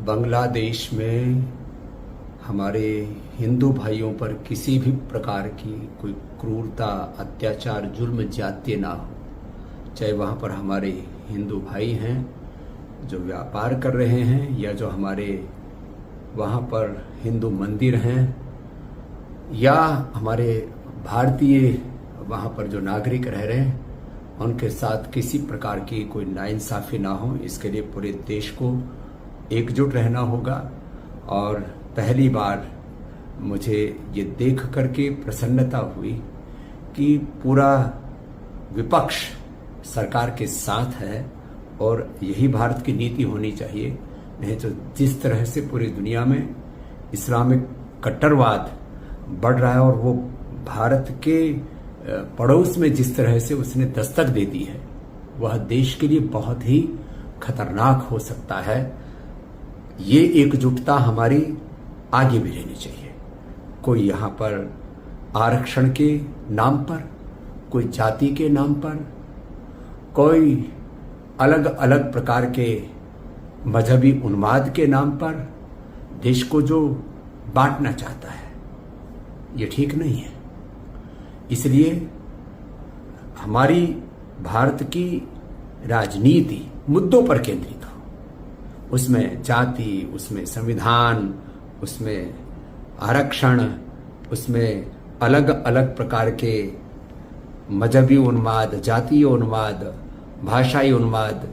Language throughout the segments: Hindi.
बांग्लादेश में हमारे हिंदू भाइयों पर किसी भी प्रकार की कोई क्रूरता, अत्याचार, जुल्म, ज्यादती ना हो। चाहे वहाँ पर हमारे हिंदू भाई हैं जो व्यापार कर रहे हैं, या जो हमारे वहाँ पर हिंदू मंदिर हैं, या हमारे भारतीय वहाँ पर जो नागरिक रह रहे हैं, उनके साथ किसी प्रकार की कोई नाइंसाफ़ी ना हो। इसके लिए पूरे देश को एकजुट रहना होगा। और पहली बार मुझे ये देख करके प्रसन्नता हुई कि पूरा विपक्ष सरकार के साथ है, और यही भारत की नीति होनी चाहिए। नहीं तो जिस तरह से पूरी दुनिया में इस्लामिक कट्टरवाद बढ़ रहा है, और वो भारत के पड़ोस में जिस तरह से उसने दस्तक दे दी है, वह देश के लिए बहुत ही खतरनाक हो सकता है। ये एकजुटता हमारी आगे भी रहनी चाहिए। कोई यहाँ पर आरक्षण के नाम पर, कोई जाति के नाम पर, कोई अलग अलग प्रकार के मजहबी उन्माद के नाम पर देश को जो बांटना चाहता है, ये ठीक नहीं है। इसलिए हमारी भारत की राजनीति मुद्दों पर केंद्रित हो, उसमें जाति, उसमें संविधान, उसमें आरक्षण, उसमें अलग अलग प्रकार के मजहबी उन्माद, जातीय उन्माद, भाषाई उन्माद,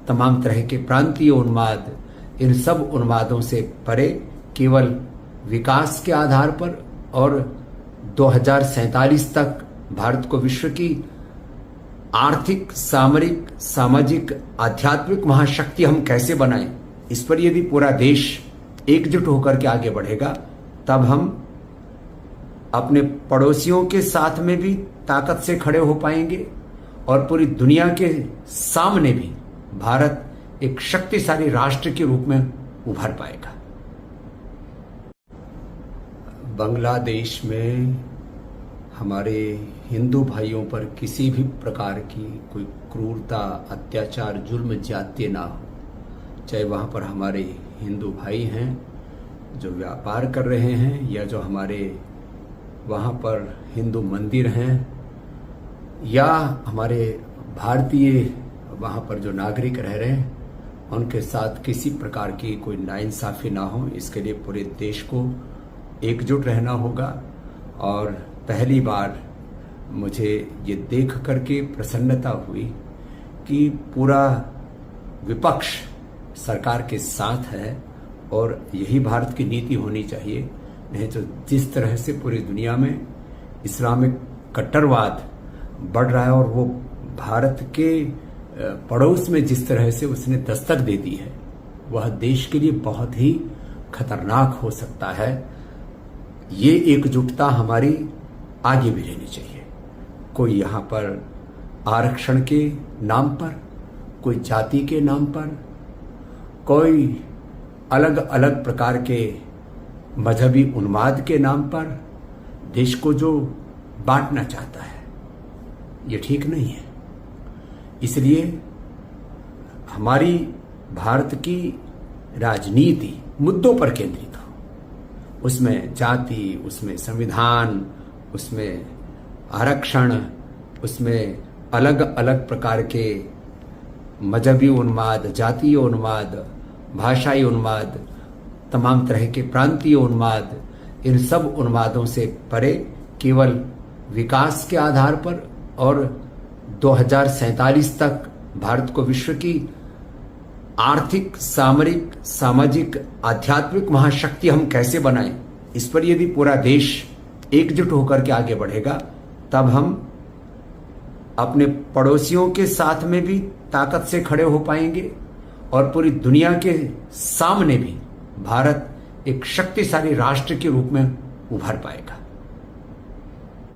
तमाम तरह के प्रांतीय उन्माद, इन सब उन्मादों से परे केवल विकास के आधार पर और 2047 तक भारत को विश्व की आर्थिक, सामरिक, सामाजिक, आध्यात्मिक महाशक्ति हम कैसे बनाएं, इस पर यदि पूरा देश एकजुट होकर के आगे बढ़ेगा, तब हम अपने पड़ोसियों के साथ में भी ताकत से खड़े हो पाएंगे, और पूरी दुनिया के सामने भी भारत एक शक्तिशाली राष्ट्र के रूप में उभर पाएगा। बांग्लादेश में हमारे हिंदू भाइयों पर किसी भी प्रकार की कोई क्रूरता, अत्याचार, जुल्म, ज्यादती ना हो। चाहे वहाँ पर हमारे हिंदू भाई हैं जो व्यापार कर रहे हैं, या जो हमारे वहाँ पर हिंदू मंदिर हैं, या हमारे भारतीय वहाँ पर जो नागरिक रह रहे हैं, उनके साथ किसी प्रकार की कोई नाइंसाफ़ी ना हो। इसके लिए पूरे देश को एकजुट रहना होगा। और पहली बार मुझे ये देख करके प्रसन्नता हुई कि पूरा विपक्ष सरकार के साथ है, और यही भारत की नीति होनी चाहिए। नहीं तो जिस तरह से पूरी दुनिया में इस्लामिक कट्टरवाद बढ़ रहा है, और वो भारत के पड़ोस में जिस तरह से उसने दस्तक दे दी है, वह देश के लिए बहुत ही खतरनाक हो सकता है। ये एकजुटता हमारी आगे भी रहनी चाहिए। कोई यहाँ पर आरक्षण के नाम पर, कोई जाति के नाम पर, कोई अलग अलग प्रकार के मजहबी उन्माद के नाम पर देश को जो बांटना चाहता है, ये ठीक नहीं है। इसलिए हमारी भारत की राजनीति मुद्दों पर केंद्रित हो, उसमें जाति, उसमें संविधान, उसमें आरक्षण, उसमें अलग अलग प्रकार के मजहबी उन्माद, जातीय उन्माद, भाषाई उन्माद, तमाम तरह के प्रांतीय उन्माद, इन सब उन्मादों से परे केवल विकास के आधार पर और 2047 तक भारत को विश्व की आर्थिक, सामरिक, सामाजिक, आध्यात्मिक महाशक्ति हम कैसे बनाएं, इस पर यदि पूरा देश एकजुट होकर के आगे बढ़ेगा, तब हम अपने पड़ोसियों के साथ में भी ताकत से खड़े हो पाएंगे, और पूरी दुनिया के सामने भी भारत एक शक्तिशाली राष्ट्र के रूप में उभर पाएगा।